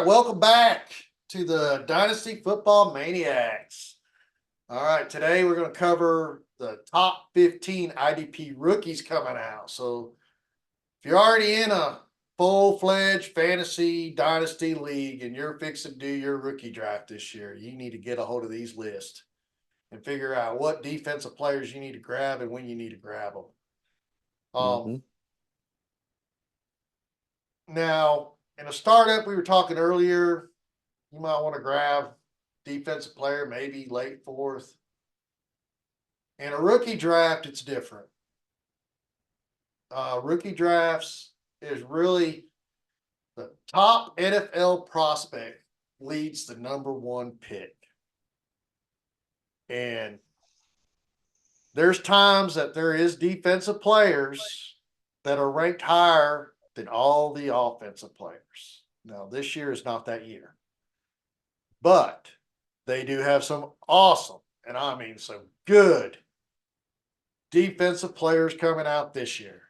right, welcome back to the Dynasty Football Maniacs. All right, today we're going to cover the top 15 IDP rookies coming out. So if you're already in a full-fledged fantasy dynasty league and you're fixing to do your rookie draft this year, you need to get a hold of these lists and figure out what defensive players you need to grab and when you need to grab them. Now, in a startup, we were talking earlier, you might want to grab defensive player, maybe late fourth. In a rookie draft, it's different. Rookie drafts is really the top NFL prospect leads the number one pick. And there's times that there is defensive players that are ranked higher than all the offensive players. Now, this year is not that year. But they do have some awesome, and I mean some good defensive players coming out this year.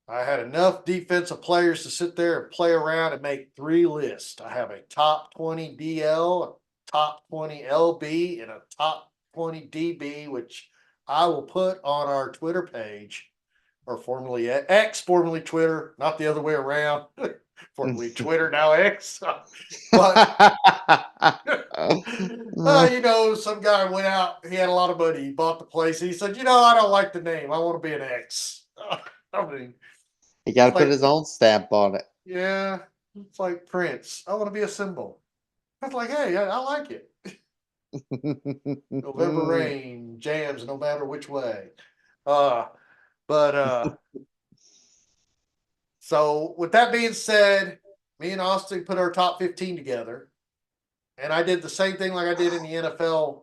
I had enough defensive players to sit there and play around and make 3 lists. I have a top 20 DL, a top 20 LB, and a top 20 DB, which I will put on our Twitter page, or formerly X, formerly Twitter, not the other way around. Formerly Twitter, now X. But some guy went out, he had a lot of money, he bought the place, he said, I don't like the name, I want to be an X. I mean, he got to put his own stamp on it. Yeah, it's like Prince, I want to be a symbol. I was like, hey, I like it. November rain jams no matter which way. So with that being said, me and Austin put our top 15 together. And I did the same thing like I did in the NFL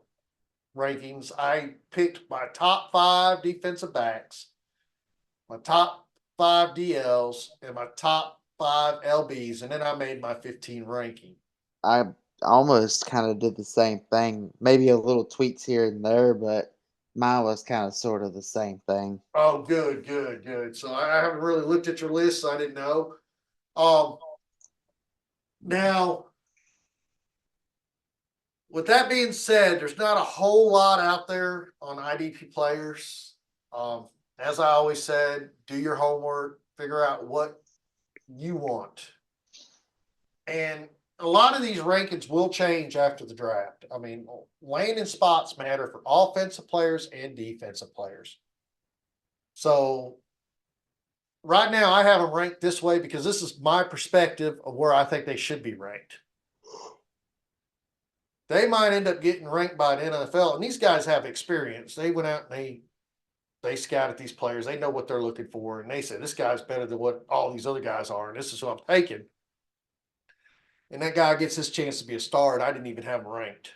rankings. I picked my top 5 defensive backs, my top 5 DLs, and my top 5 LBs, and then I made my 15 ranking. I almost kind of did the same thing. Maybe a little tweaks here and there, but mine was kind of sort of the same thing. Oh, good. So I haven't really looked at your list, so I didn't know. Now, with that being said, there's not a whole lot out there on IDP players. As I always said, do your homework, figure out what you want. And a lot of these rankings will change after the draft. I mean, lane and spots matter for offensive players and defensive players. So right now, I have them ranked this way because this is my perspective of where I think they should be ranked. They might end up getting ranked by an NFL, and these guys have experience. They went out and they scouted these players. They know what they're looking for, and they said this guy's better than what all these other guys are, and this is who I'm taking. And that guy gets his chance to be a star, and I didn't even have him ranked.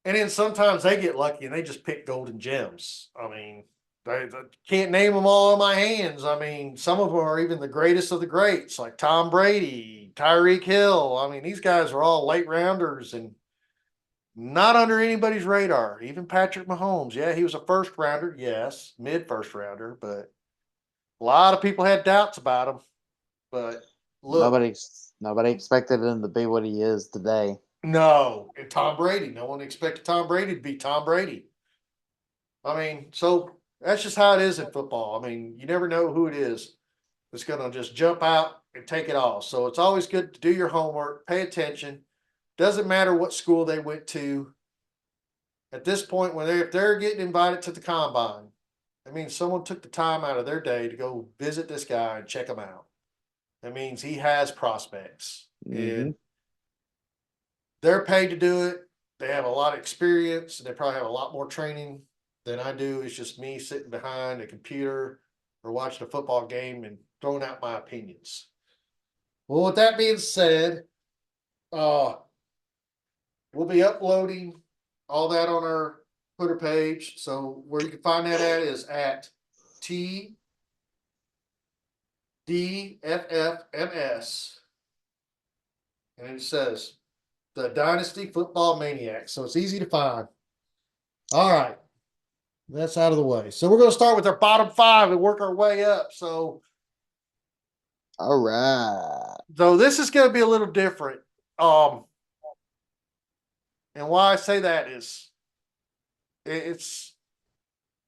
And then sometimes they get lucky and they just pick golden gems. I mean, I can't name them all on my hands. I mean, some of them are even the greatest of the greats, like Tom Brady, Tyreek Hill. I mean, these guys are all late rounders and not under anybody's radar. Even Patrick Mahomes, yeah, he was a first rounder, yes, mid first rounder, but a lot of people had doubts about him. But look, Nobody expected him to be what he is today. no, and Tom Brady, no one expected Tom Brady to be Tom Brady. I mean, so that's just how it is in football. I mean, you never know who it is that's going to just jump out and take it all. So it's always good to do your homework, pay attention. Doesn't matter what school they went to. At this point, if they're getting invited to the combine, that means someone took the time out of their day to go visit this guy and check him out. That means he has prospects, and they're paid to do it. They have a lot of experience, and they probably have a lot more training than I do. It's just me sitting behind a computer or watching a football game and throwing out my opinions. Well, with that being said, we'll be uploading all that on our Twitter page. So where you can find that at is at TDFFMS. And it says the Dynasty Football Maniacs. So it's easy to find. All right. That's out of the way. So we're going to start with our bottom 5 and work our way up. So All right. So this is going to be a little different. Um, and why I say that is it's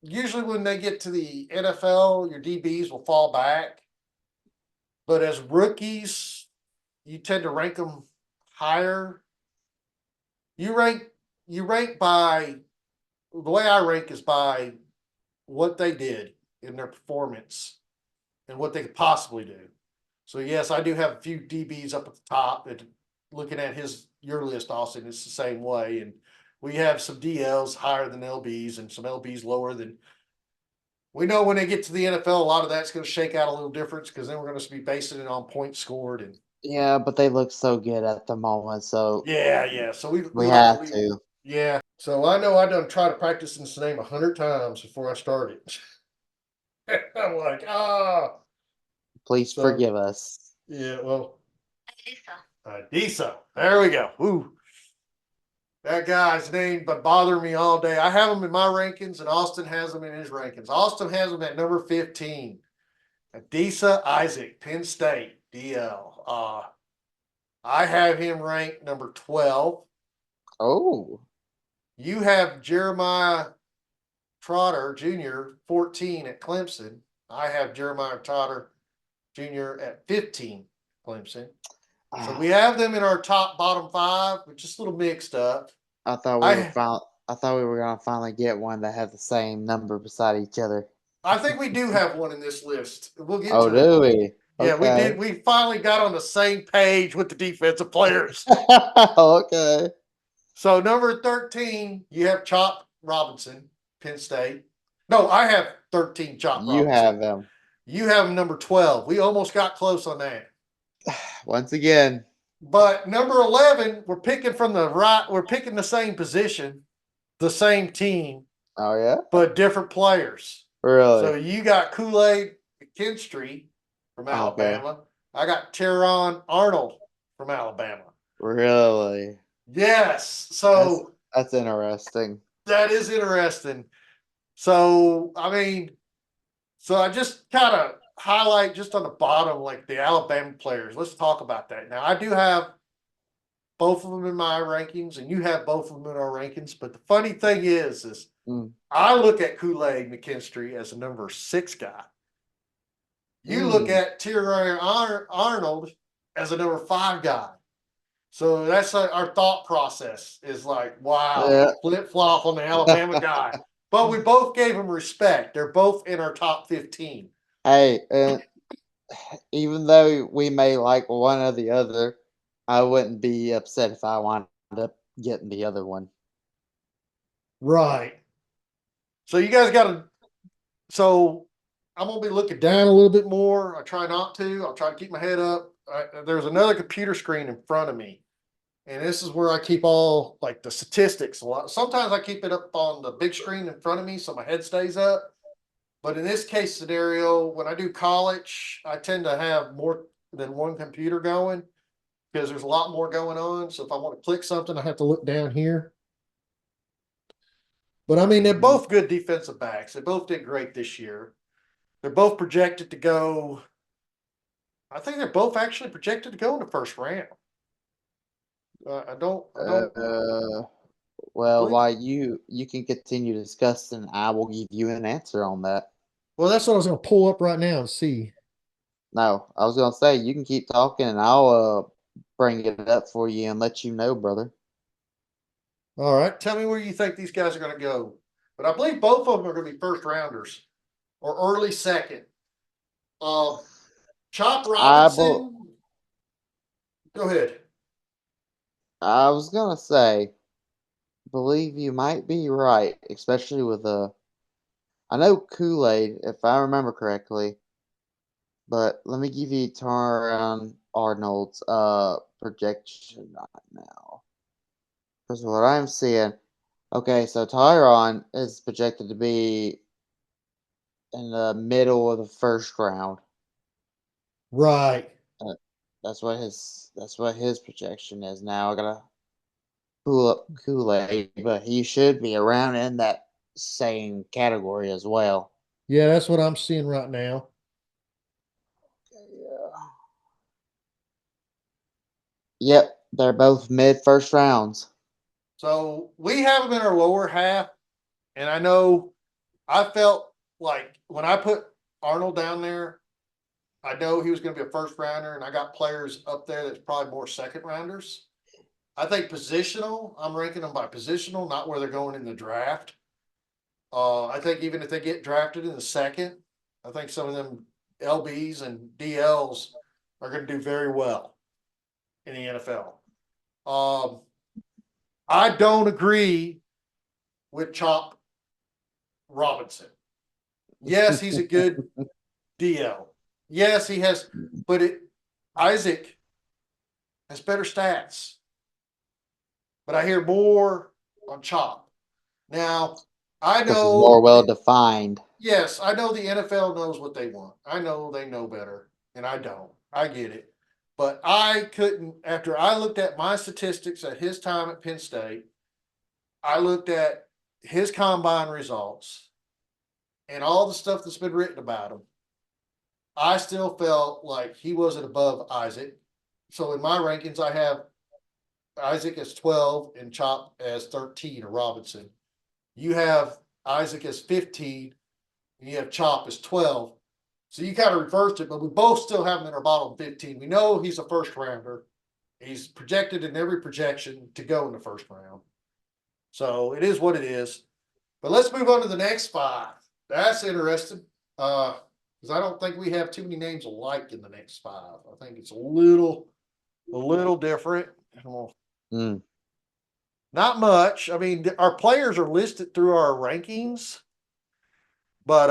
usually when they get to the NFL, your DBs will fall back. But as rookies, you tend to rank them higher. You rank you rank by the way I rank is by what they did in their performance and what they could possibly do. So yes, I do have a few DBs up at the top, and looking at your list, Austin, it's the same way. And we have some DLs higher than LBs and some LBs lower than. We know when they get to the NFL, a lot of that's going to shake out a little difference because then we're going to be basing it on points scored and Yeah, but they look so good at the moment, so yeah. So we we like to have leave. to. Yeah. So I know I done tried to practice this name 100 times before I started. I'm like, ah. Please So forgive us. yeah, well, Disa. There we go. Ooh, that guy's name but bother me all day. I have him in my rankings, and Austin has him in his rankings. Austin has him at number 15. Adisa Isaac, Penn State, DL. I have him ranked number 12. Oh, You have Jeremiah Trotter Jr., 14 at Clemson. I have Jeremiah Trotter Jr. at 15, Clemson. So we ah, have them in our top bottom five, but just a little mixed up. I thought we were I fin- I thought we were gonna finally get one that had the same number beside each other. I think we do have one in this list. We'll get Oh, to it. do we? Yeah, we Okay. did. We finally got on the same page with the defensive players. Okay. So number 13, you have Chop Robinson, Penn State. No, I have 13 Chop You Robinson. have them. You have number 12. We almost got close on that. Once again. But number 11, we're picking from the right, we're picking the same position, the same team, Oh yeah? but different players. So Really? you got Kool-Aid McKinstry from Okay. Alabama. I got Teron Arnold from Alabama. Really? Yes. That's So that's interesting. that is interesting. So, I mean, so I just kind of highlight just on the bottom, like the Alabama players. Let's talk about that. Now, I do have both of them in my rankings, and you have both of them in our rankings. But the funny thing is Mm. I look at Kool-Aid McKinstry as a number 6 guy. You look Mm. at Tyrion Arnold as a number 5 guy. So that's our thought process is like, wow, Yeah. flip flop on the Alabama guy. But we both gave him respect. They're both in our top 15. Hey, even though we may like one or the other, I wouldn't be upset if I wound up getting the other one. Right. So you guys got to. So I'm gonna be looking down a little bit more. I try not to. I'll try to keep my head up. There's another computer screen in front of me, and this is where I keep all like the statistics. A lot. Sometimes I keep it up on the big screen in front of me, so my head stays up. But in this case scenario, when I do college, I tend to have more than one computer going because there's a lot more going on. So if I want to click something, I have to look down here. But I mean, they're Mhm. both good defensive backs. They both did great this year. They're both projected to go. I think they're both actually projected to go in the first round. I don't. Uh, I well, believe. while you can continue discussing, I will give you an answer on that. Well, that's what I was going to pull up right now and see. No, I was gonna say you can keep talking, and I'll bring it up for you and let you know, brother. All right, tell me where you think these guys are going to go. But I believe both of them are going to be first rounders or early second. Uh, Chop I bel Robinson. Go ahead. I was gonna say, believe you might be right, especially with I know Kool Aid, if I remember correctly, but let me give you Taron Arnold's projection right now. Because what I'm seeing, okay, so Tyron is projected to be in the middle of the first round. Right. Uh, that's what his projection is. Now I gotta pull up Kool Aid, but he should be around in that same category as well. Yeah, that's what I'm seeing right now. Yeah. Yep, they're both mid first rounds. So we have them in our lower half, and I know I felt like when I put Arnold down there, I know he was going to be a first rounder, and I got players up there that's probably more second rounders. I think positional, I'm ranking them by positional, not where they're going in the draft. I think even if they get drafted in the second, I think some of them LBs and DLs are going to do very well in the NFL. I don't agree with Chop Robinson. Yes, he's a good DL. Yes, he has, but Isaac has better stats. But I hear more on Chop. Now, I Because he's more know, well defined. yes, I know the NFL knows what they want. I know they know better, and I don't. I get it. But I couldn't, after I looked at my statistics at his time at Penn State, I looked at his combine results and all the stuff that's been written about him. I still felt like he wasn't above Isaac. So in my rankings, I have Isaac as 12 and Chop as 13 or Robinson. You have Isaac as 15 and you have Chop as 12. So you kind of reversed it, but we both still have him in our bottom 15. We know he's a first rounder. He's projected in every projection to go in the first round. So it is what it is. But let's move on to the next five. That's interesting. Because I don't think we have too many names alike in the next five. I think it's a little different. Mm. Not much. I mean, our players are listed through our rankings, but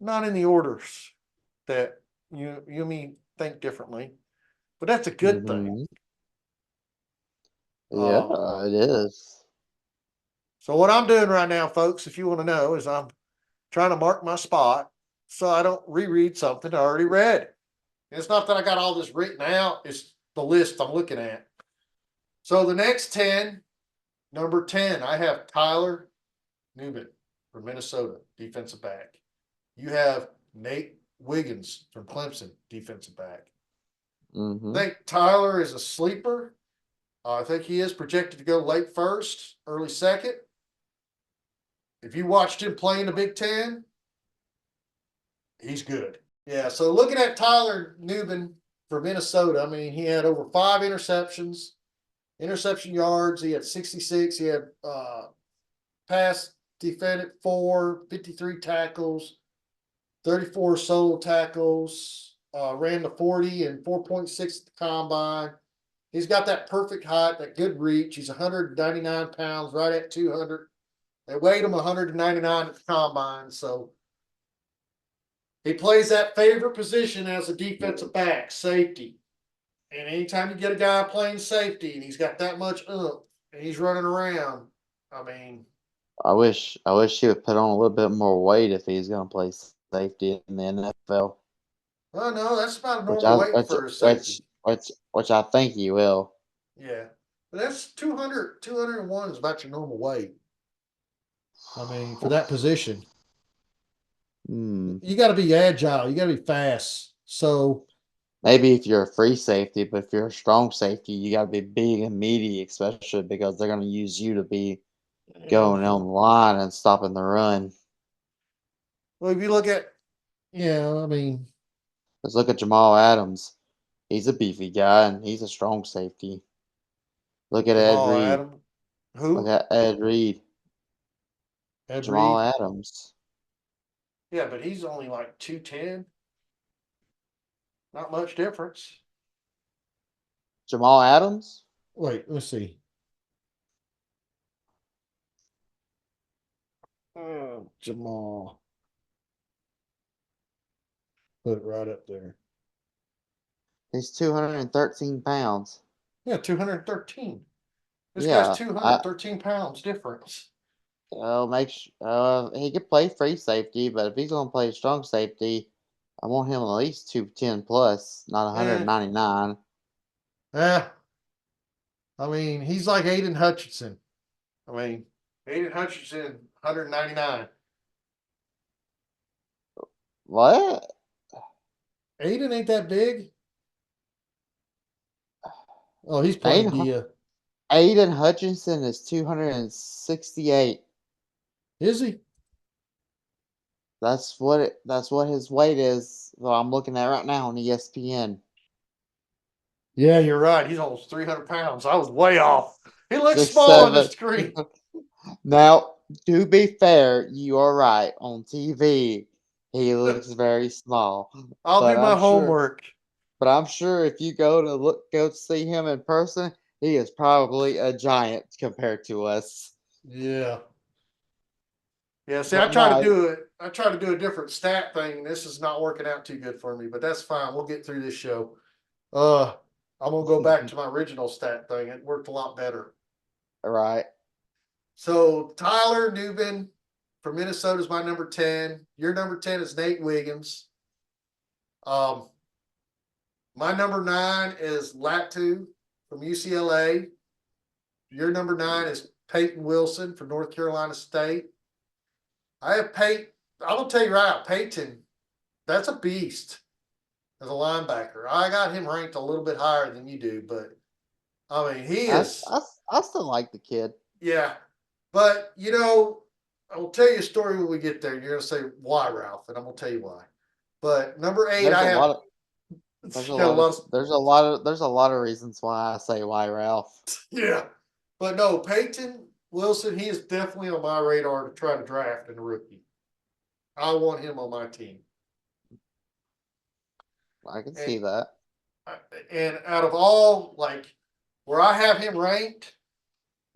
not in the orders that you mean think differently. But that's a good thing. Hmm. Yeah, Uh, it is. so what I'm doing right now, folks, if you want to know, is I'm trying to mark my spot so I don't reread something I already read. It's not that I got all this written out, it's the list I'm looking at. So the next 10, number 10, I have Tyler Newman from Minnesota, defensive back. You have Nate Wiggins from Clemson, defensive back. I Hmm. think Tyler is a sleeper. I think he is projected to go late first, early second. If you watched him play in the Big Ten, he's good. Yeah, so looking at Tyler Newman for Minnesota, I mean, he had over 5 interception yards. He had 66. He had pass defended 4, 53 tackles, 34 solo tackles, ran the 40 and 4.6 at the combine. He's got that perfect height, that good reach. He's 199 pounds, right at 200. They weighed him 199 at the combine. So he plays that favorite position as a defensive back, safety. And anytime you get a guy playing safety and he's got that much and he's running around, I mean, I wish he would put on a little bit more weight if he's going to play safety in the NFL, well, no, that's about a which normal I weight which for a which safety. which which I think he will. Yeah. But that's 200, 201 is about your normal weight. I mean, for that position, Hmm. you got to be agile. You got to be fast. So, Maybe if you're a free safety, but if you're a strong safety, you got to be big and meaty, especially because they're going to use you to be yeah. going on the line and stopping the run. Well, if you look at, yeah, I mean, Let's look at Jamal Adams. He's a beefy guy and he's a strong safety. Look at Ed Jamal Reed. Adams, Look who? at Ed Reed. Ed Jamal Reed. Adams. Yeah, but he's only like 210. Not much difference. Jamal Adams? Wait, let's see. Jamal. Put it right up there. He's 213 pounds. Yeah, 213. This guy's Yeah, 213 pounds difference. he could play free safety, but if he's gonna play strong safety, I want him at least 210 plus, not Eh, 199. eh. I mean, he's like Aiden Hutchinson. I mean, Aiden Hutchinson, 199. What? Aiden ain't that big. Oh, he's playing Aiden, Dia. Aiden Hutchinson is 268. Is he? That's what his weight is. Well, I'm looking at right now on ESPN. Yeah, you're right. He's almost 300 pounds. I was way off. He looks Six small on the seven. screen. Now, to be fair, you are right. On TV, he looks very small. I'll But do my I'm sure homework. but I'm sure if you go to see him in person, he is probably a giant compared to us. Yeah. Yeah, see, But no, I try to do a different stat thing. This is not working out too good for me, but that's fine. We'll get through this show. Uh, I'm gonna go back to my original stat thing. It worked a lot better. right. So Tyler Newbin from Minnesota is my number 10. Your number 10 is Nate Wiggins. Um, my number 9 is Latu from UCLA. Your number 9 is Peyton Wilson from North Carolina State. I have Peyton. I'm gonna tell you right, Peyton. That's a beast as a linebacker. I got him ranked a little bit higher than you do, but I mean he I, is. I, I still like the kid. Yeah, but I will tell you a story when we get there. You're gonna say why, Ralph, and I'm gonna tell you why. But number 8, There's I a have lot of there's a got a lot of lot of there's a lot of reasons why I say why Ralph. yeah, but no, Peyton Wilson. He is definitely on my radar to try to draft in a rookie. I want him on my team. I can And see that. and out of all like where I have him ranked,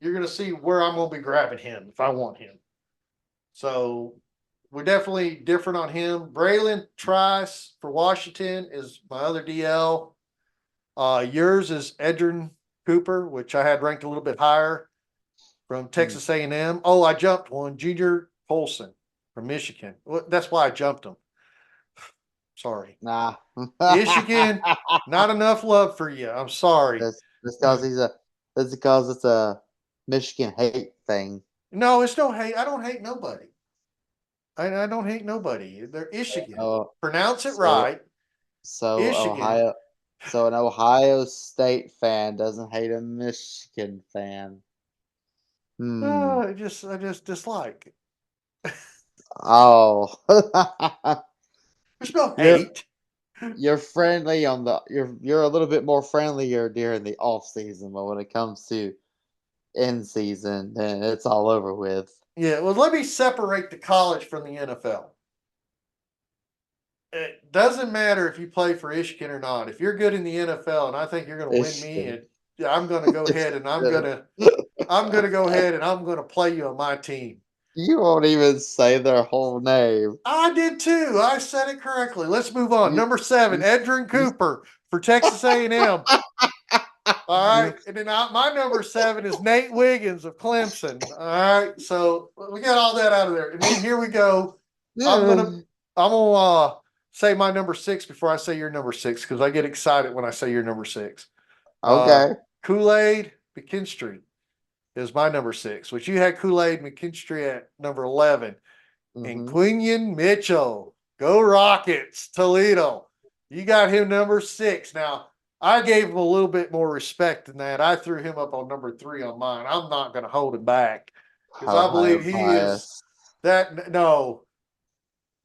you're gonna see where I'm gonna be grabbing him if I want him. So we're definitely different on him. Braylon Trice for Washington is my other DL. Yours is Edrin Cooper, which I had ranked a little bit higher from Hmm. Texas A&M. Oh, I jumped one. Junior Polson from Michigan. Well, that's why I jumped him. Sorry. Nah. Michigan, not enough love for you. I'm sorry. That's because that's because it's a Michigan hate thing. No, it's no hate. I don't hate nobody. I don't hate nobody. They're Michigan. Oh, Pronounce it so right. so Michigan. Ohio so an Ohio State fan doesn't hate a Michigan fan. Hmm. I just dislike. Oh. There's no you're hate. you're friendly on the you're a little bit more friendlier during the off season, but when it comes to in season, then it's all over with. Yeah, well, let me separate the college from the NFL. It doesn't matter if you play for Michigan or not. If you're good in the NFL, and I think you're going to win me, Michigan. and yeah, I'm going to go ahead and I'm going to go ahead and I'm going to play you on my team. You won't even say their whole name. I did too. I said it correctly. Let's move on. You Number 7, you Edrin you Cooper for Texas A&M. All right, and then my number 7 is Nate Wiggins of Clemson. All right, so we got all that out of there, and then here we go. I'm gonna I'm gonna say my number 6 before I say your number 6 because I get excited when I say your number 6. Uh, Okay. Kool Aid McKinstry is my number 6, which you had Kool Aid McKinstry at number 11, and Mhm. Quinion Mitchell. Go Rockets, Toledo. You got him number 6. Now, I gave him a little bit more respect than that. I threw him up on number 3 on mine. I'm not going to hold him back because I Ohio believe he is bias. that. No,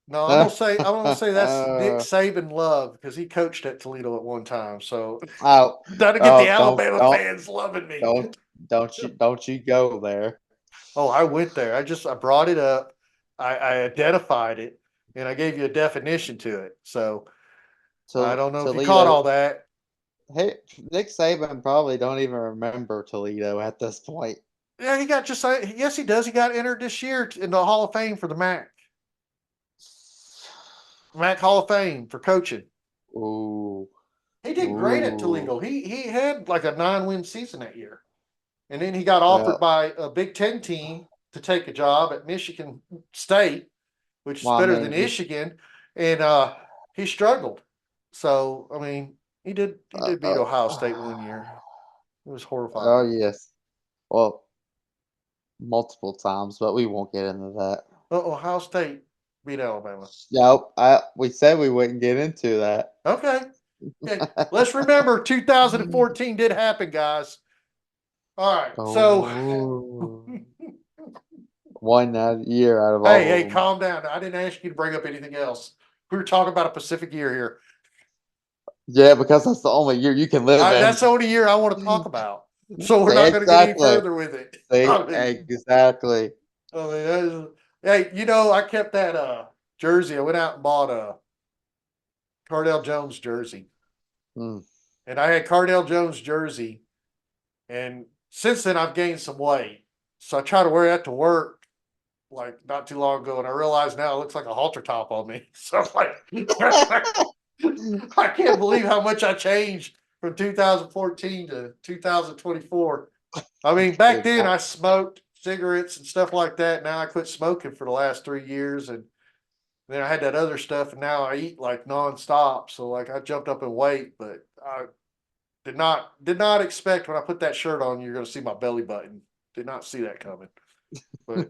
no, I'm gonna say that's Nick Saban love because he coached at Toledo at one time. So Oh, that'll get the oh, don't Alabama don't fans loving me. don't you go there. Oh, I went there. I brought it up. I identified it, and I gave you a definition to it. So I don't know if you caught Toledo. all that. Hey, Nick Saban probably don't even remember Toledo at this point. Yeah, he got just yes, he does. He got entered this year in the Hall of Fame for the MAC Hall of Fame for coaching. Ooh, He did great at ooh. Toledo. He had like a 9-win season that year, and then he got offered Well, by a Big Ten team to take a job at Michigan State, which is well, I better mean, than Michigan, and he struggled. So I mean, he uh, did beat uh, Ohio State one year. It was oh horrifying. yes. Well, multiple times, but we won't get into that. Ohio State beat Alabama. Nope. We said we wouldn't get into that. Okay. Okay, let's remember 2014 did happen, guys. All right, so Oh, one year out of hey, all of them. calm down. I didn't ask you to bring up anything else. We were talking about a Pacific year here. Yeah, because that's the only year you can live in. That's the only year I want to talk about. So we're See, not going to get any exactly. further with it. See, exactly. Hey, I kept that jersey. I went out and bought a Cardell Jones jersey, Mm, and I had Cardell Jones jersey, and since then I've gained some weight. So I try to wear that to work like not too long ago, and I realize now it looks like a halter top on me. So I'm like, I can't believe how much I changed from 2014 to 2024. I mean, back then exactly. I smoked cigarettes and stuff like that. Now I quit smoking for the last 3 years, and then I had that other stuff, and now I eat like nonstop. So like I jumped up in weight, but I did not expect when I put that shirt on you're going to see my belly button. Did not see that coming, but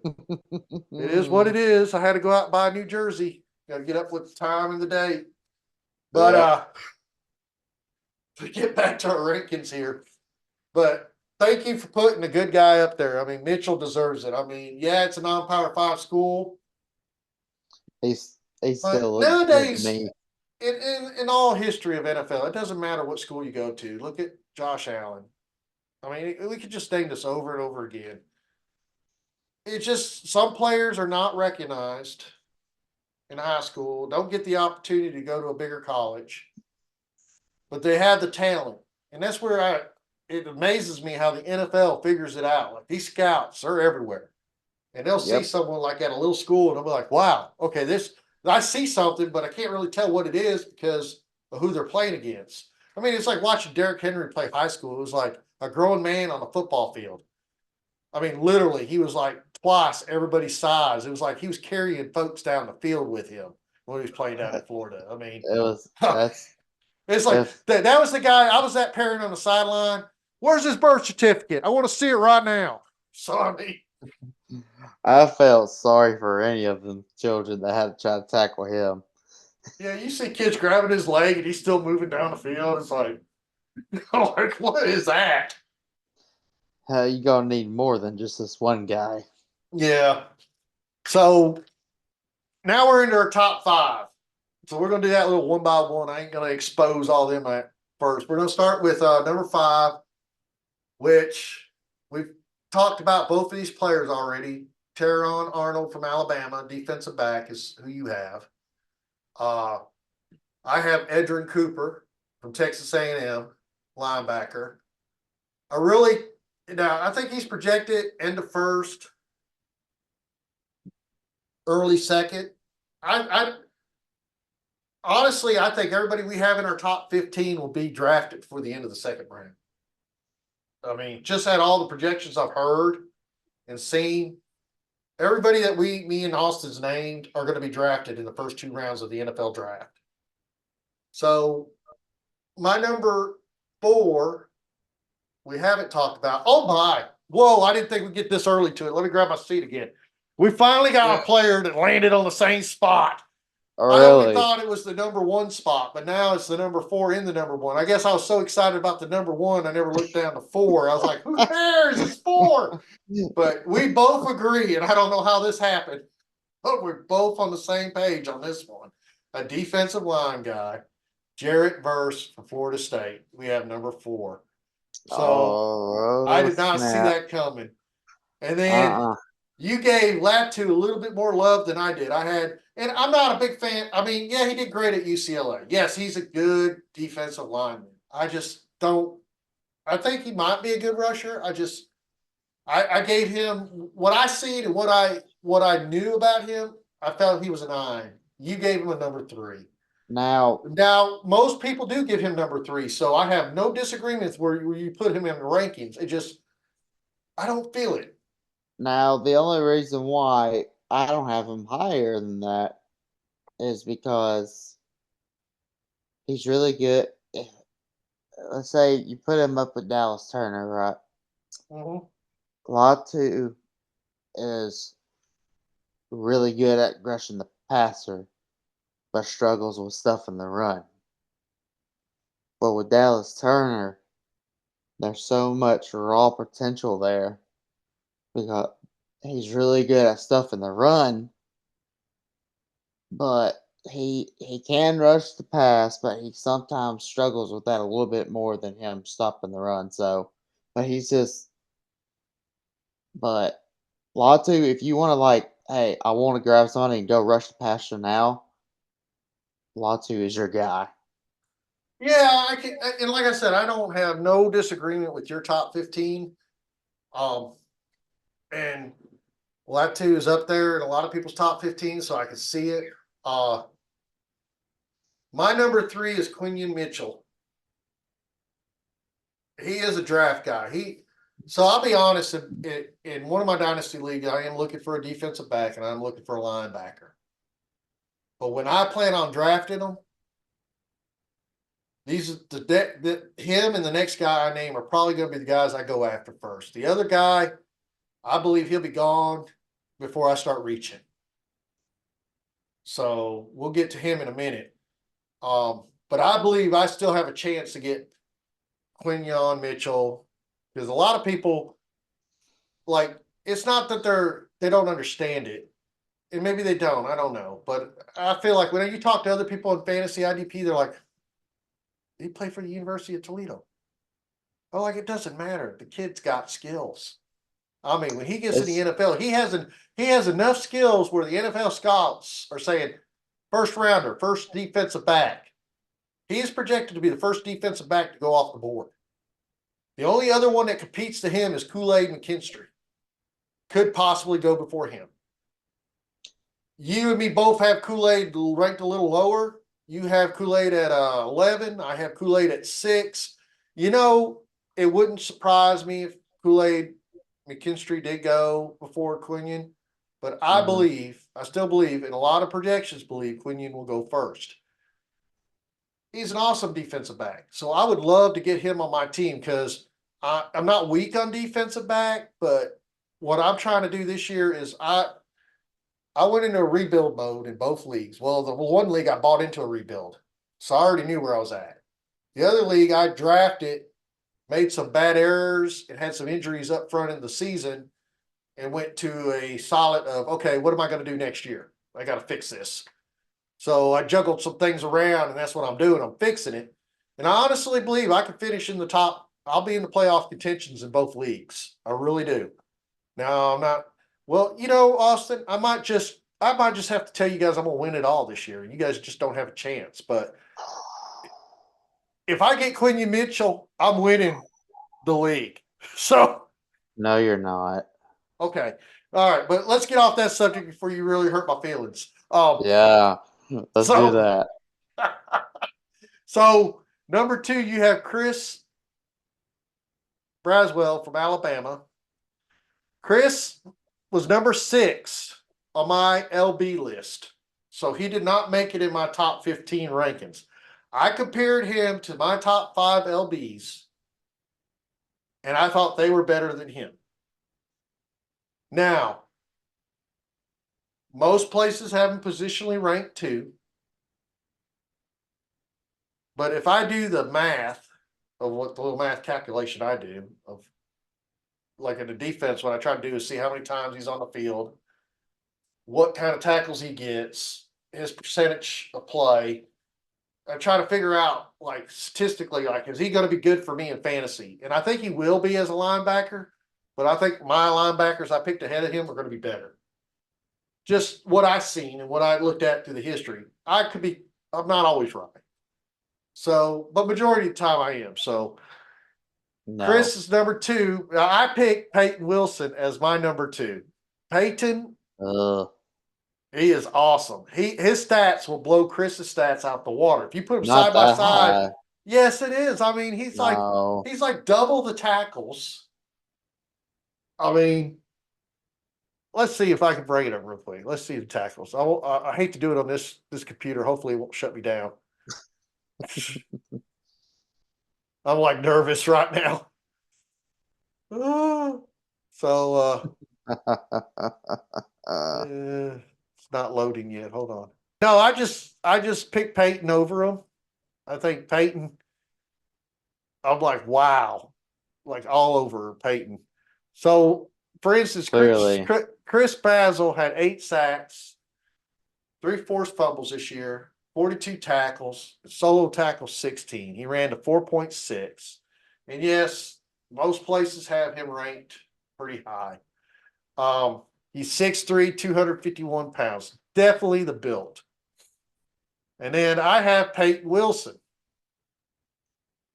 it is what it is. I had to go out and buy a new jersey. Got to get up with the time and the date. But Yep. to get back to our rankings here, but thank you for putting a good guy up there. I mean, Mitchell deserves it. I mean, yeah, it's a non-power five school, He but still looks good to nowadays, me. in all history of NFL, it doesn't matter what school you go to. Look at Josh Allen. I mean, we could just name this over and over again. It's just some players are not recognized in high school, don't get the opportunity to go to a bigger college, but they have the talent. And that's where it amazes me how the NFL figures it out. Like these scouts are everywhere. And they'll see Yep. someone like at a little school and they'll be like, wow, okay, this I see something, but I can't really tell what it is because of who they're playing against. I mean, it's like watching Derrick Henry play high school. It was like a grown man on a football field. I mean, literally, he was like twice everybody's size. It was like he was carrying folks down the field with him when he was playing down in Florida. I mean, It was that's it's like if that was the guy. I was that parent on the sideline. Where's his birth certificate? I want to see it right now. So I mean, I felt sorry for any of the children that had to try to tackle him. yeah, you see kids grabbing his leg and he's still moving down the field. It's like, like what is that? You gonna need more than just this one guy. Yeah. So now we're into our top five. So we're gonna do that little one by one. I ain't gonna expose all them at first. We're gonna start with number five, which we've talked about both of these players already. Teron Arnold from Alabama, defensive back, is who you have. Uh, I have Edrin Cooper from Texas A&M, linebacker. I really now I think he's projected end of first, early second. I honestly I think everybody we have in our top 15 will be drafted before the end of the second round. I mean, just at all the projections I've heard and seen, everybody that me and Austin's named are going to be drafted in the first 2 rounds of the NFL draft. So my number four, we haven't talked about. Oh my! Whoa! I didn't think we'd get this early to it. Let me grab my seat again. We finally got a player that landed on the same spot. Oh, I only really? thought it was the number one spot, but now it's the number four in the number one. I guess I was so excited about the number one, I never looked down to four. I was like, who cares? It's four. But we both agree, and I don't know how this happened, but we're both on the same page on this one. A defensive line guy, Jarrett Verse from Florida State. We have number four. So I Oh, did not see snap. that coming. And then Uh-uh. you gave Latu a little bit more love than I did. And I'm not a big fan. I mean, yeah, he did great at UCLA. Yes, he's a good defensive lineman. I just don't. I think he might be a good rusher. I gave him what I seen and what I knew about him. I felt he was a 9. You gave him a number 3. Now, Now, most people do give him number 3, so I have no disagreements where you put him in the rankings. It just I don't feel it. the only reason why I don't have him higher than that is because he's really good. Let's say you put him up with Dallas Turner, right? Mhm. Latu is really good at rushing the passer, but struggles with stuff in the run. But with Dallas Turner, there's so much raw potential there because he's really good at stuff in the run, but he can rush the pass, but he sometimes struggles with that a little bit more than him stopping the run. So, but he's just but Latu, if you want to like, hey, I want to grab somebody and go rush the passer now, Latu is your guy. Yeah, I can, and like I said, I don't have no disagreement with your top 15. Um, and Latu is up there in a lot of people's top 15, so I can see it. My number 3 is Quinion Mitchell. He is a draft guy. So I'll be honest, in one of my dynasty leagues, I am looking for a defensive back and I'm looking for a linebacker. But when I plan on drafting them, him and the next guy I name are probably going to be the guys I go after first. The other guy, I believe he'll be gone before I start reaching. So we'll get to him in a minute. But I believe I still have a chance to get Quinion Mitchell because a lot of people like it's not that they don't understand it, and maybe they don't. I don't know, but I feel like when you talk to other people in fantasy IDP, they're like, "He played for the University of Toledo." Oh, like it doesn't matter. The kid's got skills. I mean, when he gets in the It's NFL, he has enough skills where the NFL scouts are saying first rounder, first defensive back. He is projected to be the first defensive back to go off the board. The only other one that competes to him is Kool-Aid McKinstry. Could possibly go before him. You and me both have Kool-Aid ranked a little lower. You have Kool-Aid at 11. I have Kool-Aid at 6. You know, it wouldn't surprise me if Kool-Aid McKinstry did go before Quinion, but mhm. I still believe, and a lot of projections believe Quinion will go first. He's an awesome defensive back. So I would love to get him on my team because I'm not weak on defensive back, but what I'm trying to do this year is I went into a rebuild mode in both leagues. Well, the one league I bought into a rebuild, so I already knew where I was at. The other league I drafted, made some bad errors, and had some injuries up front in the season, and went to a solid of okay, what am I going to do next year? I got to fix this. So I juggled some things around, and that's what I'm doing. I'm fixing it, and I honestly believe I can finish in the top. I'll be in the playoff contentions in both leagues. I really do. Now I'm not. Well, Austin, I might just have to tell you guys I'm gonna win it all this year. You guys just don't have a chance. But if I get Quinion Mitchell, I'm winning the league. So No, you're not. okay, all right. But let's get off that subject before you really hurt my feelings. Yeah, let's do So that. so number 2, you have Chris Braswell from Alabama. Chris was number 6 on my LB list. So he did not make it in my top 15 rankings. I compared him to my top 5 LBs, and I thought they were better than him. Now, most places have him positionally ranked 2. But if I do the math of what the little math calculation I do of like in the defense, what I try to do is see how many times he's on the field, what kind of tackles he gets, his percentage of play. I try to figure out like statistically, like, is he going to be good for me in fantasy? And I think he will be as a linebacker, but I think my linebackers I picked ahead of him are going to be better. Just what I've seen and what I looked at through the history. I'm not always right. So, but majority of the time I am. So Chris No. is number 2. I picked Peyton Wilson as my number 2. Peyton, Ugh. he is awesome. His stats will blow Chris's stats out the water. If you put them Not side by that side, high. yes, it is. I mean, No. he's like double the tackles. I mean, let's see if I can bring it up real quick. Let's see the tackles. I hate to do it on this computer. Hopefully, it won't shut me down. I'm like nervous right now. So it's not loading yet. Hold on. No, I just picked Peyton over him. I think Peyton. I'm like, wow, like all over Peyton. So, for instance, Clearly. Chris Basil had 8 sacks, 3 forced fumbles this year, 42 tackles, solo tackles 16. He ran to 4.6. And yes, most places have him ranked pretty high. Um, he's 6'3, 251 pounds. Definitely the build. And then I have Peyton Wilson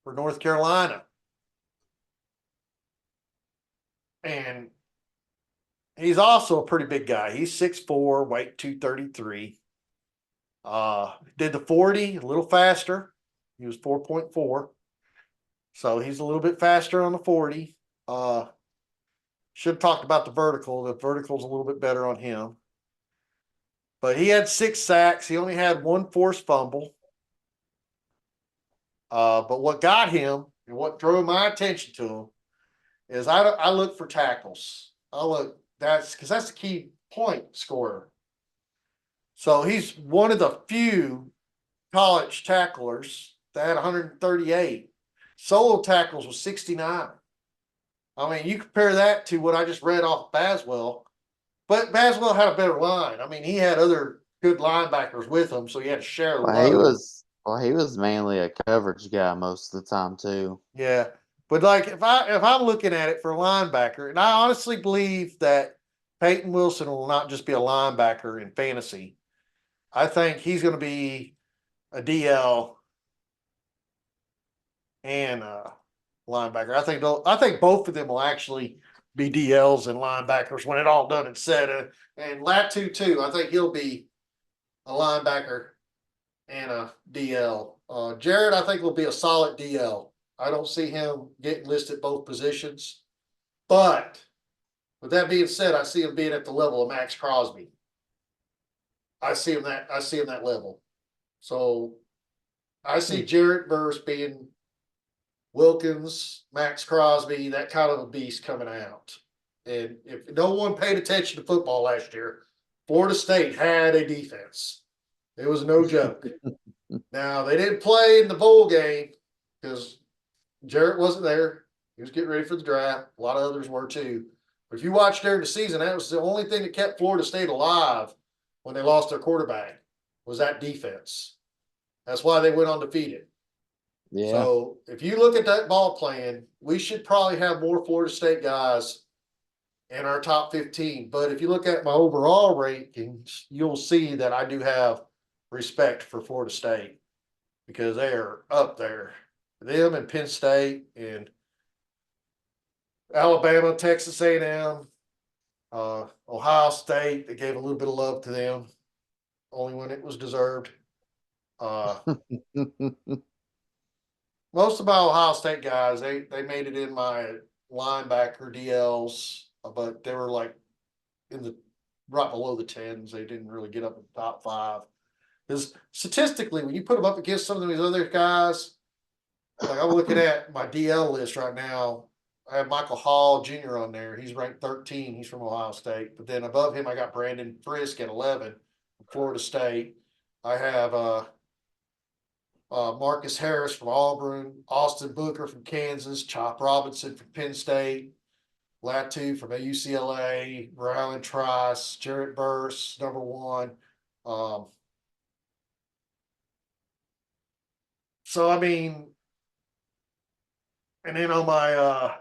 for North Carolina. And he's also a pretty big guy. He's 6'4, weight 233. Did the 40 a little faster. He was 4.4. So he's a little bit faster on the 40. Should have talked about the vertical. The vertical's a little bit better on him. But he had 6 sacks. He only had 1 forced fumble. But what got him and what drew my attention to him is I look for tackles. That's because that's the key point scorer. So he's one of the few college tacklers that had 138. Solo tackles was 69. I mean, you compare that to what I just read off Baswell, but Baswell had a better line. I mean, he had other good linebackers with him, so he had to share a load. Well, he was mainly a coverage guy most of the time too. Yeah. But like if I'm looking at it for a linebacker, and I honestly believe that Peyton Wilson will not just be a linebacker in fantasy. I think he's going to be a DL and a linebacker. I think both of them will actually be DLs and linebackers when it all done and said. And Latu too. I think he'll be a linebacker and a DL. Jared, I think will be a solid DL. I don't see him getting listed both positions. But with that being said, I see him being at the level of Max Crosby. I see him that level. So I see Jarrett Burris being Wilkins, Max Crosby, that kind of a beast coming out. And if no one paid attention to football last year, Florida State had a defense. It was no joke. Now they didn't play in the bowl game because Jarrett wasn't there. He was getting ready for the draft. A lot of others were too. But if you watched during the season, that was the only thing that kept Florida State alive when they lost their quarterback was that defense. That's why they went undefeated. Yeah. So if you look at that ball plan, we should probably have more Florida State guys in our top 15. But if you look at my overall rankings, you'll see that I do have respect for Florida State because they are up there. Them and Penn State and Alabama, Texas A&M, Ohio State. They gave a little bit of love to them, only when it was deserved. Most of my Ohio State guys, they made it in my linebacker DLs, but they were like in the right below the tens. They didn't really get up in the top 5. Because statistically, when you put them up against some of these other guys, like I'm looking at my DL list right now, I have Michael Hall Jr. on there. He's ranked 13. He's from Ohio State. But then above him, I got Brandon Frisk at 11 from Florida State. I have Marcus Harris from Auburn, Austin Booker from Kansas, Chop Robinson from Penn State, Latu from UCLA, Rylan Trice, Jarrett Burse, number 1. So, I mean, and then on my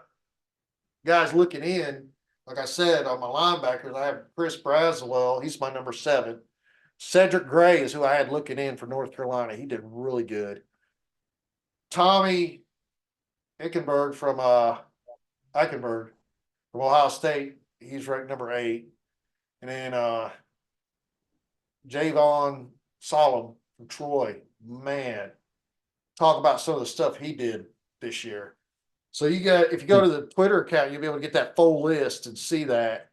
guys looking in, like I said, on my linebackers, I have Chris Braswell. He's my number 7. Cedric Gray is who I had looking in for North Carolina. He did really good. Tommy Eichenberg from Ohio State. He's ranked number 8. And then Javon Solomon from Troy. Man, talk about some of the stuff he did this year. So if you go to the Twitter account, you'll be able to get that full list and see that.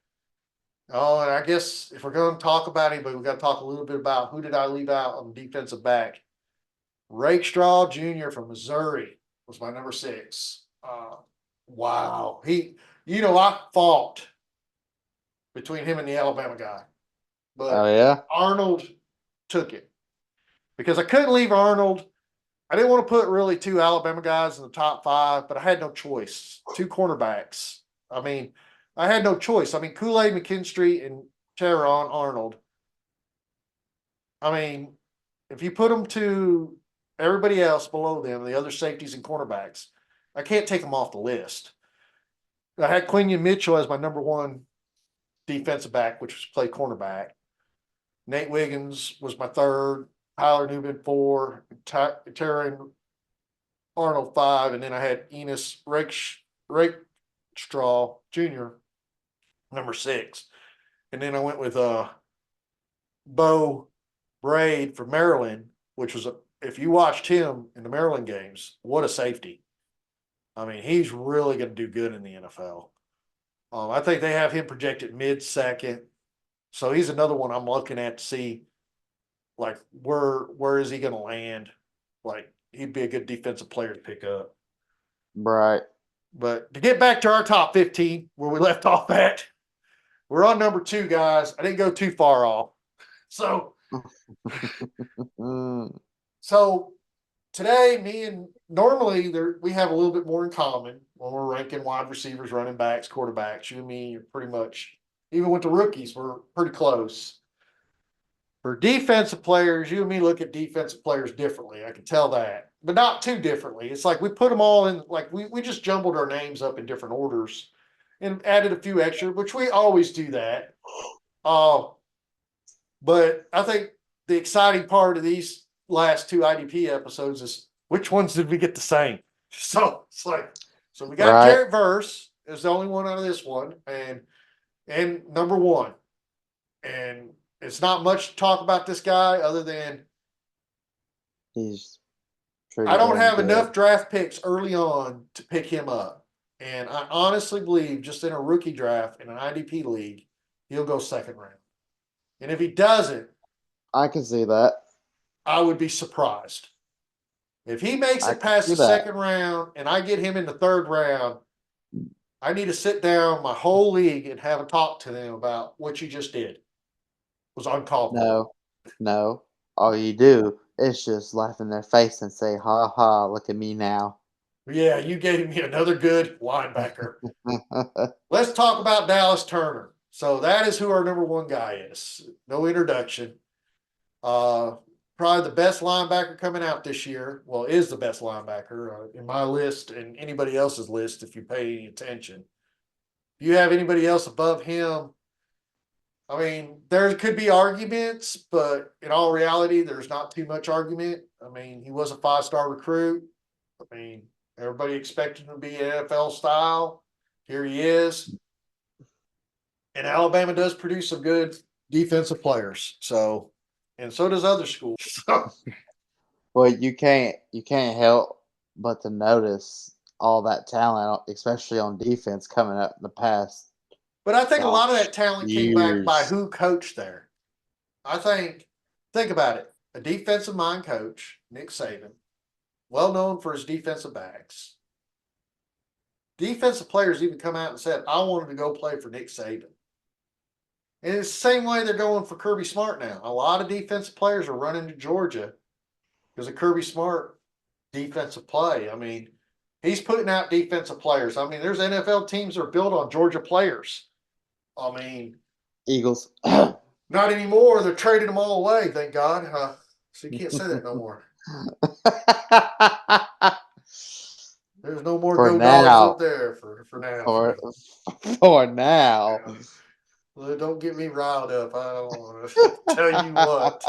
Oh, and I guess if we're going to talk about anybody, we got to talk a little bit about who did I leave out on the defensive back. Rakestraw Jr. from Missouri was my number 6. Wow. I fought between him and the Alabama guy. Oh But yeah. Arnold took it because I couldn't leave Arnold I didn't want to put really two Alabama guys in the top five, but I had no choice. Two cornerbacks. I mean, I had no choice. I mean, Kool-Aid McKinstry and Teron Arnold. I mean, if you put them to everybody else below them, the other safeties and cornerbacks, I can't take them off the list. I had Quinion Mitchell as my number one defensive back, which was play cornerback. Nate Wiggins was my third. Tyler Newman four. Terran Arnold five, and then I had Enos Rakestraw Jr. number six, and then I went with Bo Braid from Maryland, which was if you watched him in the Maryland games, what a safety! I mean, he's really going to do good in the NFL. I think they have him projected mid second, so he's another one I'm looking at to see, like where is he going to land? Like he'd be a good defensive player to pick up. Right. But to get back to our top 15, where we left off at, we're on number two, guys. I didn't go too far off. So, Mm, so today, me and normally we have a little bit more in common when we're ranking wide receivers, running backs, quarterbacks. You and me are pretty much, even with the rookies, we're pretty close. For defensive players, you and me look at defensive players differently. I can tell that, but not too differently. It's like we put them all in, like we just jumbled our names up in different orders and added a few extra, which we always do that. Uh, but I think the exciting part of these last two IDP episodes is which ones did we get the same? So it's like, so we got right. Jarrett Verse is the only one out of this one, and number one, and it's not much to talk about this guy other than He's I pretty don't damn have good. enough draft picks early on to pick him up. And I honestly believe just in a rookie draft in an IDP league, he'll go second round. And if he doesn't, I can see that. I would be surprised. If he makes I it can past see the that. second round and I get him in the third round, I need to sit down my whole league and have a talk to them about what you just did. It was uncalled for. No, no. All you do is just laugh in their face and say, "Ha ha! Look at me now." Yeah, you gave me another good linebacker. Let's talk about Dallas Turner. So that is who our number one guy is. No introduction. Uh, Probably the best linebacker coming out this year. Well, is the best linebacker in my list and anybody else's list if you pay any attention. If you have anybody else above him, I mean, there could be arguments, but in all reality, there's not too much argument. I mean, he was a five-star recruit. I mean, everybody expected him to be NFL style. Here he is. And Alabama does produce some good defensive players. So, and so does other schools. So, Well, you can't help but to notice all that talent, especially on defense, coming up in the past. but I think a lot of Gosh, that talent came back by years. who coached there. I think about it. A defensive mind coach, Nick Saban, well known for his defensive backs. Defensive players even come out and said, I wanted to go play for Nick Saban. And it's the same way they're going for Kirby Smart now. A lot of defensive players are running to Georgia because of Kirby Smart defensive play. I mean, he's putting out defensive players. I mean, there's NFL teams that are built on Georgia players. I mean, Eagles. not anymore. They're trading them all away, thank God. So you can't say that no more. There's no more For go dogs up now. there for now. For for now. Well, don't get me riled up. I don't want to tell you what.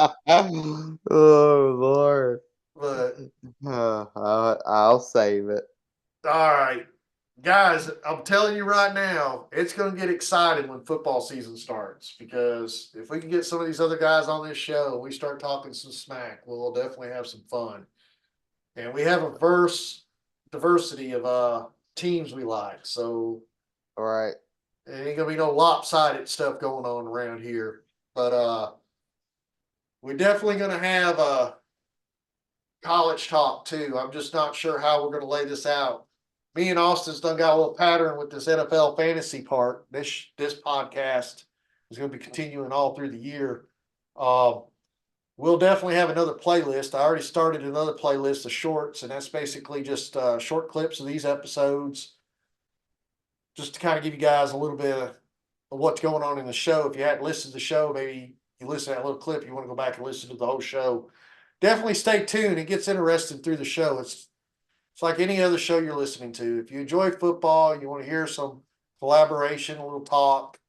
Oh Lord. But I'll save it. all right, guys, I'm telling you right now, it's going to get exciting when football season starts because if we can get some of these other guys on this show, we start talking some smack, we'll definitely have some fun. And we have a diversity of teams we like, so All right. it ain't gonna be no lopsided stuff going on around here. But we're definitely gonna have college talk too. I'm just not sure how we're gonna lay this out. Me and Austin's done got a little pattern with this NFL fantasy part. This podcast is gonna be continuing all through the year. Um, we'll definitely have another playlist. I already started another playlist of shorts, and that's basically just short clips of these episodes, just to kind of give you guys a little bit of what's going on in the show. If you hadn't listened to the show, maybe you listen to that little clip, you want to go back and listen to the whole show. Definitely stay tuned. It gets interesting through the show. It's like any other show you're listening to. If you enjoy football, you want to hear some collaboration, a little talk,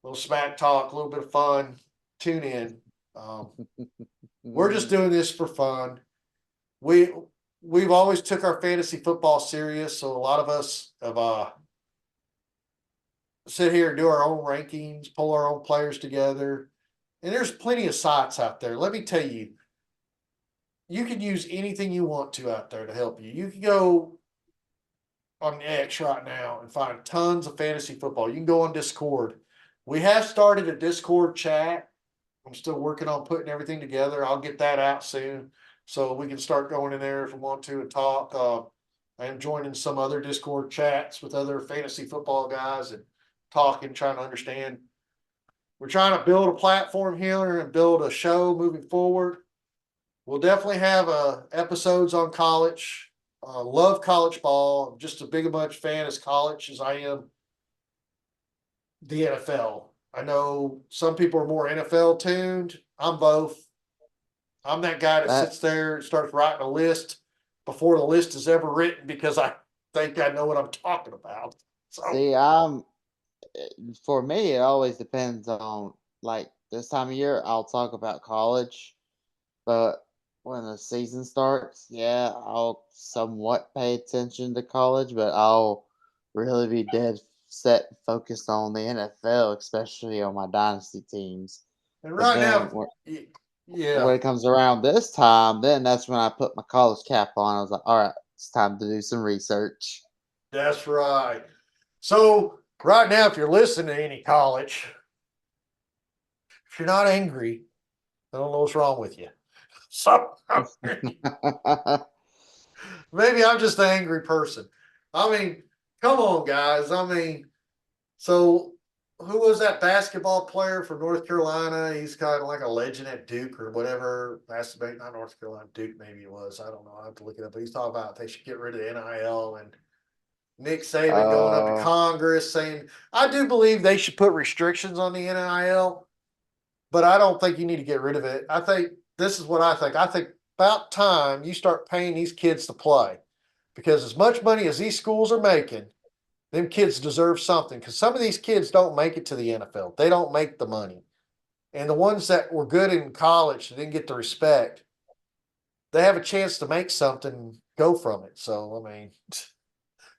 a little smack talk, a little bit of fun, tune in. Um, we're just doing this for fun. We we've always took our fantasy football serious, so a lot of us have sit here and do our own rankings, pull our own players together. And there's plenty of sites out there. Let me tell you, you can use anything you want to out there to help you. You can go on X right now and find tons of fantasy football. You can go on Discord. We have started a Discord chat. I'm still working on putting everything together. I'll get that out soon so we can start going in there if we want to and talk. I am joining some other Discord chats with other fantasy football guys and talking, trying to understand. We're trying to build a platform here and build a show moving forward. We'll definitely have episodes on college. Love college ball. I'm just as big a much fan as college as I am the NFL. I know some people are more NFL tuned. I'm both. I'm that guy that That sits there and starts writing a list before the list is ever written because I think I know what I'm talking about. So see, I'm for me. It always depends on like this time of year. I'll talk about college, but when the season starts, yeah, I'll somewhat pay attention to college, but I'll really be dead set focused on the NFL, especially on my dynasty teams. and But right then now, yeah, when it comes around this time, then that's when I put my college cap on. I was like, all right, it's time to do some research. that's right. So right now, if you're listening to any college, if you're not angry, I don't know what's wrong with you. So maybe I'm just an angry person. I mean, come on, guys. I mean, so who was that basketball player from North Carolina? He's kind of like a legend at Duke or whatever. Masturbate, not North Carolina, Duke maybe it was. I don't know. I have to look it up. But he's talking about they should get rid of the NIL and Nick Saban going up to uh, Congress saying, I do believe they should put restrictions on the NIL, but I don't think you need to get rid of it. I think this is what I think. I think about time you start paying these kids to play because as much money as these schools are making, them kids deserve something because some of these kids don't make it to the NFL. They don't make the money. And the ones that were good in college didn't get the respect, they have a chance to make something go from it. So, I mean,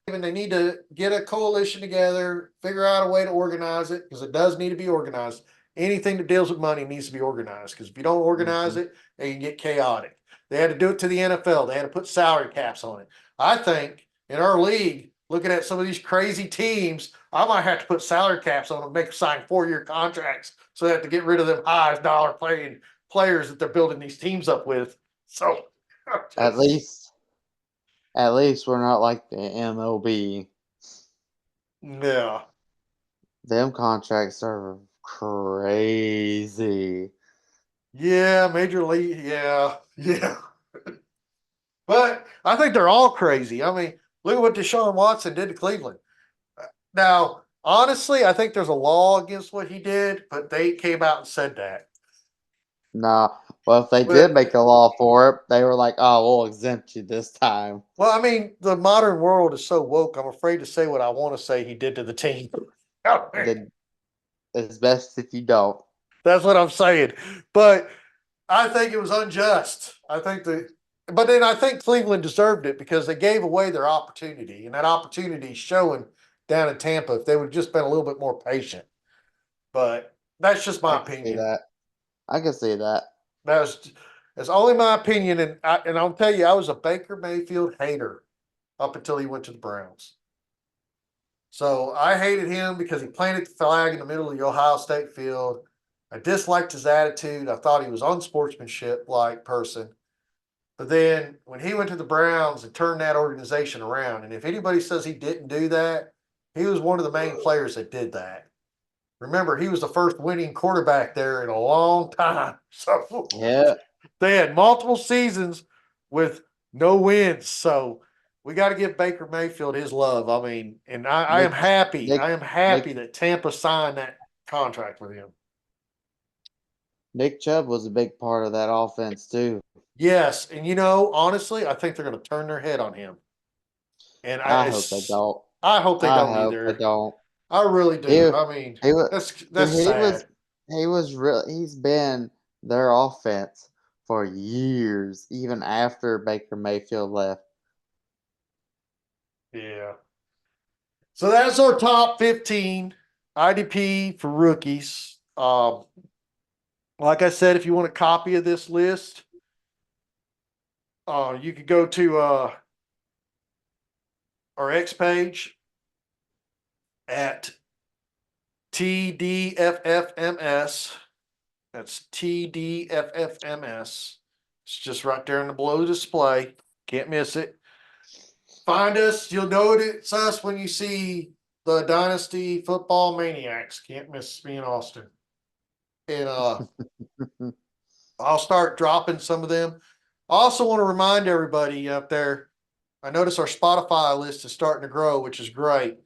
even they need to get a coalition together, figure out a way to organize it because it does need to be organized. Anything that deals with money needs to be organized because if you don't organize mhm. it, it can get chaotic. They had to do it to the NFL. They had to put salary caps on it. I think in our league, looking at some of these crazy teams, I might have to put salary caps on them, make them sign 4-year contracts so they have to get rid of them high dollar playing players that they're building these teams up with. So, At just, least, at least we're not like the MLB. yeah. Them contracts are crazy. Yeah, Major League. Yeah, yeah. But I think they're all crazy. I mean, look at what Deshaun Watson did to Cleveland. Now, honestly, I think there's a law against what he did, but they came out and said that. Nah, well, if they did But make a law for it, they were like, "Oh, we'll exempt you this time." well, I mean, the modern world is so woke. I'm afraid to say what I want to say he did to the team. Then it's best if you don't. That's what I'm saying. But I think it was unjust. But then I think Cleveland deserved it because they gave away their opportunity, and that opportunity is showing down in Tampa if they would have just been a little bit more patient. But that's just I my can see opinion. that. I can see that. That's that's only my opinion, and I'll tell you, I was a Baker Mayfield hater up until he went to the Browns. So I hated him because he planted the flag in the middle of the Ohio State field. I disliked his attitude. I thought he was unsportsmanship like person. But then when he went to the Browns and turned that organization around, and if anybody says he didn't do that, he was one of the main players that did that. Remember, he was the first winning quarterback there in a long time. So Yeah, they had multiple seasons with no wins. So we got to give Baker Mayfield his love. I mean, and I am Nick, happy. Nick, I am happy Nick, that Tampa signed that contract with him. Nick Chubb was a big part of that offense too. Yes, and honestly, I think they're going to turn their head on him, and I hope they don't. I hope they I don't hope they either. don't. I really He do. I mean, he was that's he was sad. he's been their offense for years, even after Baker Mayfield left. Yeah. So that's our top 15 IDP for rookies. Like I said, if you want a copy of this list, you could go to our X page at TDFFMS. That's TDFFMS. It's just right there in the below display. Can't miss it. Find us. You'll know it's us when you see the Dynasty Football Maniacs. Can't miss me in Austin. And I'll start dropping some of them. I also want to remind everybody out there, I notice our Spotify list is starting to grow, which is great.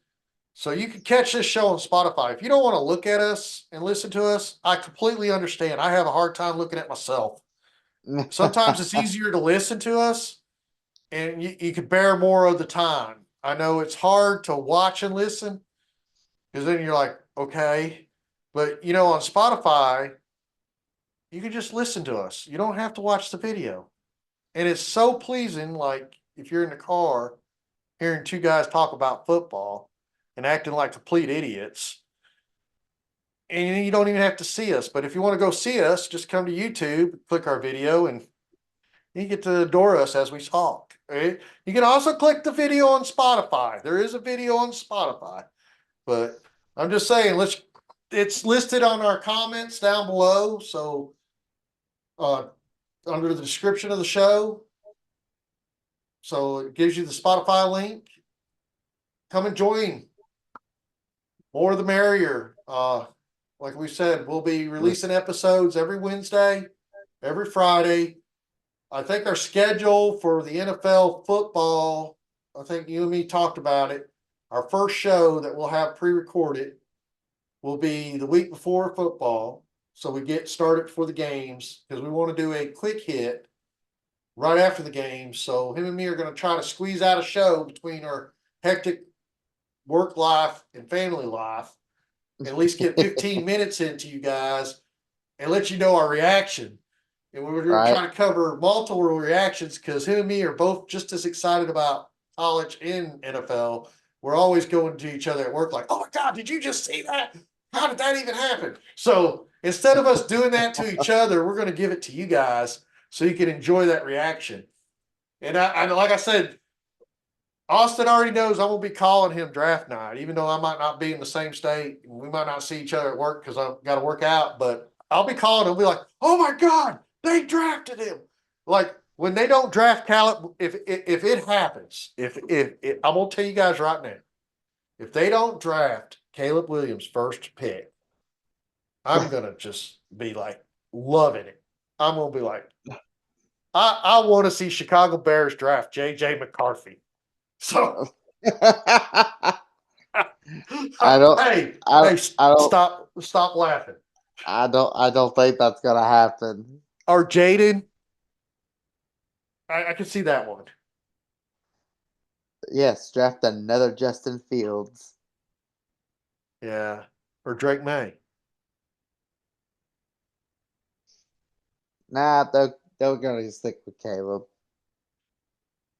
So you can catch this show on Spotify. If you don't want to look at us and listen to us, I completely understand. I have a hard time looking at myself. Sometimes it's easier to listen to us and you can bear more of the time. I know it's hard to watch and listen because then you're like, okay. But on Spotify, you can just listen to us. You don't have to watch the video. And it's so pleasing, like if you're in the car hearing two guys talk about football and acting like complete idiots. And you don't even have to see us. But if you want to go see us, just come to YouTube, click our video, and you get to adore us as we talk. Right? You can also click the video on Spotify. There is a video on Spotify. But I'm just saying, it's listed on our comments down below. So uh, under the description of the show. So it gives you the Spotify link. Come and join. More the merrier. Like we said, we'll be releasing episodes every Wednesday, every Friday. I think our schedule for the NFL football, I think you and me talked about it. Our first show that we'll have pre-recorded will be the week before football. So we get started for the games because we want to do a quick hit right after the game. So him and me are going to try to squeeze out a show between our hectic work life and family life, at least get 15 minutes into you guys and let you know our reaction. And we're going to Right. try to cover multiple reactions because him and me are both just as excited about college and NFL. We're always going to each other at work like, oh my God, did you just see that? How did that even happen? So instead of us doing that to each other, we're going to give it to you guys so you can enjoy that reaction. And like I said, Austin already knows I'm gonna be calling him draft night, even though I might not be in the same state. We might not see each other at work because I've got to work out. But I'll be calling him. Be like, "Oh my God, they drafted him!" Like when they don't draft Caleb, if it happens, if I'm gonna tell you guys right now, if they don't draft Caleb Williams first pick, I'm gonna just be like loving it. I'm gonna be like, I want to see Chicago Bears draft JJ McCarthy. So I don't hey, I hey, I don't stop laughing. I don't think that's gonna happen. Or Jaden, I can see that one. Yes, draft another Justin Fields. Yeah, or Drake May. Nah, they're gonna stick with Caleb.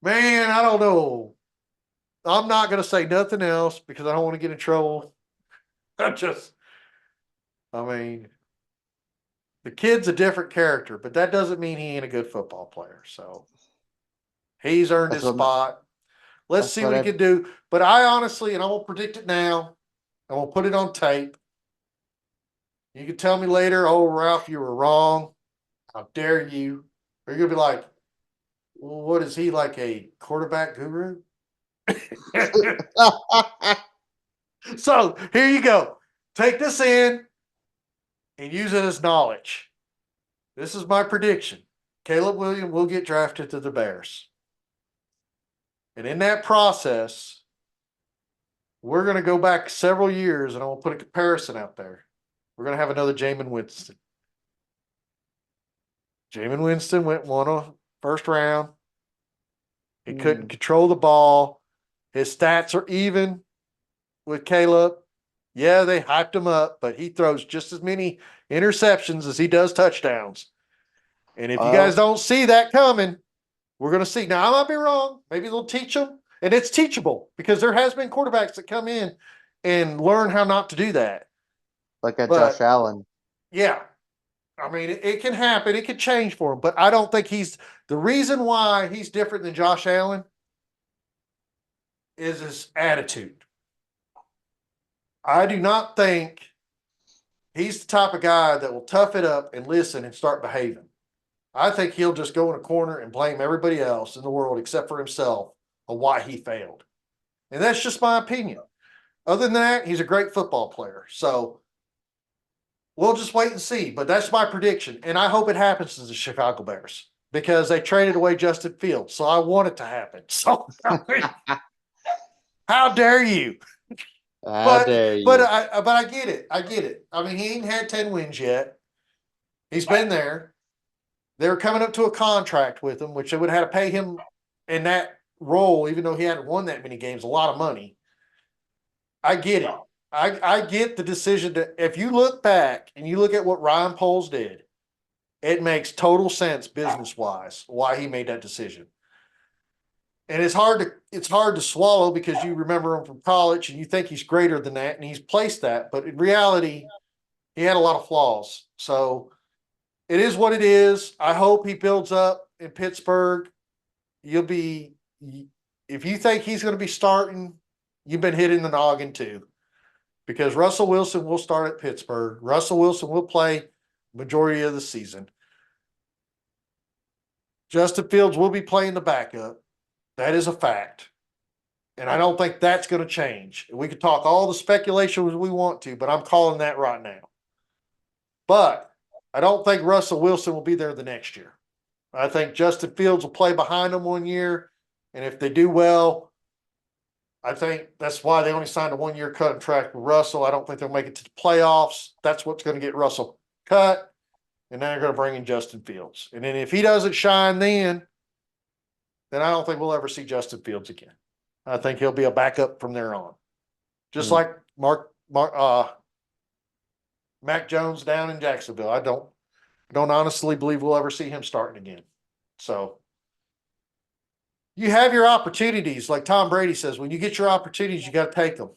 Man, I don't know. I'm not gonna say nothing else because I don't want to get in trouble. I just, I mean, the kid's a different character, but that doesn't mean he ain't a good football player. So he's earned That's his what spot. Let's that's see what what he every can do. But I honestly, and I won't predict it now, I will put it on tape. You can tell me later, oh, Ralph, you were wrong. How dare you? Or you're gonna be like, well, what is he like a quarterback guru? So here you go. take this in and use it as knowledge. This is my prediction. Caleb Williams will get drafted to the Bears. And in that process, we're going to go back several years and I will put a comparison out there. We're going to have another Jameis Winston. Jameis Winston went one on first round. He couldn't control the ball. His stats are even with Caleb. Yeah, they hyped him up, but he throws just as many interceptions as he does touchdowns. And if you guys don't see that coming, we're going to see. Now, I might be wrong. Maybe they'll teach them. And it's teachable because there has been quarterbacks that come in and learn how not to do that. Like a Josh Allen. Yeah. I mean, it can happen. It can change for him. But I don't think he's – the reason why he's different than Josh Allen is his attitude. I do not think he's the type of guy that will tough it up and listen and start behaving. I think he'll just go in a corner and blame everybody else in the world except for himself on why he failed. And that's just my opinion. Other than that, he's a great football player. So we'll just wait and see. But that's my prediction. And I hope it happens to the Chicago Bears because they traded away Justin Fields. So I want it to happen. So how dare you? How dare you? But I get it. I get it. I mean, he ain't had 10 wins yet. He's been there. They were coming up to a contract with him, which they would have had to pay him in that role, even though he hadn't won that many games, a lot of money. I get it. I get the decision to, if you look back and you look at what Ryan Poles did, it makes total sense business-wise why he made that decision. And it's hard to swallow because you remember him from college and you think he's greater than that, and he's placed that. But in reality, he had a lot of flaws. So it is what it is. I hope he builds up in Pittsburgh. If you think he's going to be starting, you've been hitting the noggin too. Because Russell Wilson will start at Pittsburgh. Russell Wilson will play majority of the season. Justin Fields will be playing the backup. That is a fact. And I don't think that's going to change. We could talk all the speculation we want to, but I'm calling that right now. But I don't think Russell Wilson will be there the next year. I think Justin Fields will play behind him 1 year. And if they do well, I think that's why they only signed a 1-year contract with Russell. I don't think they'll make it to the playoffs. That's what's going to get Russell cut. And then they're going to bring in Justin Fields. And then if he doesn't shine then I don't think we'll ever see Justin Fields again. I think he'll be a backup from there on. Just like Mac Jones down in Jacksonville. I don't honestly believe we'll ever see him starting again. So you have your opportunities. Like Tom Brady says, when you get your opportunities, you got to take them.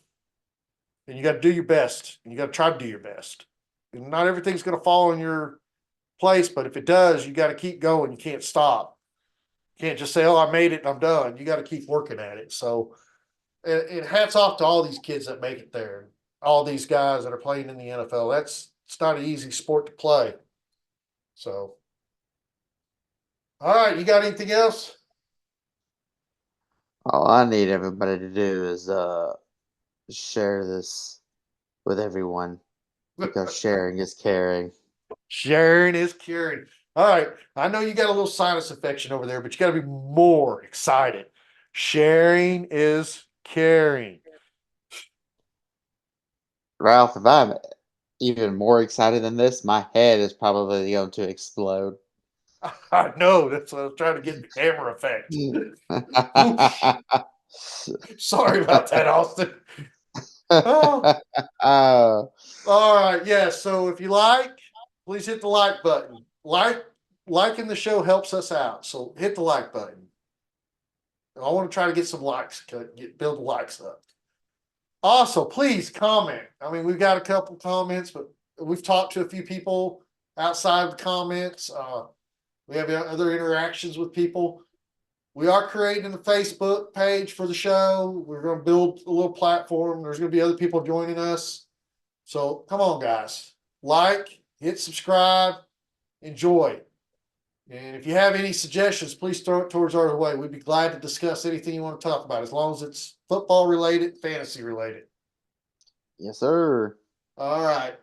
And you got to do your best. And you got to try to do your best. And not everything's going to fall in your place, but if it does, you got to keep going. You can't stop. You can't just say, oh, I made it and I'm done. You got to keep working at it. So and hats off to all these kids that make it there. All these guys that are playing in the NFL. It's not an easy sport to play. So, all right, you got anything else? All I need everybody to do is share this with everyone because sharing is caring. Sharing is caring. All right, I know you got a little sinus infection over there, but you got to be more excited. Sharing is caring. Ralph, if I'm even more excited than this, my head is probably going to explode. I know. That's what I was trying to get the camera effect. Sorry about that, Austin. Oh. Oh. All right. Yeah. So if you like, please hit the like button. Liking the show helps us out. So hit the like button. I want to try to get some likes, build the likes up. Also, please comment. I mean, we've got a couple comments, but we've talked to a few people outside of the comments. We have other interactions with people. We are creating a Facebook page for the show. We're going to build a little platform. There's going to be other people joining us. So come on, guys. Like, hit subscribe, enjoy. And if you have any suggestions, please throw it towards our way. We'd be glad to discuss anything you want to talk about, as long as it's football related, fantasy related. Yes, sir. All right.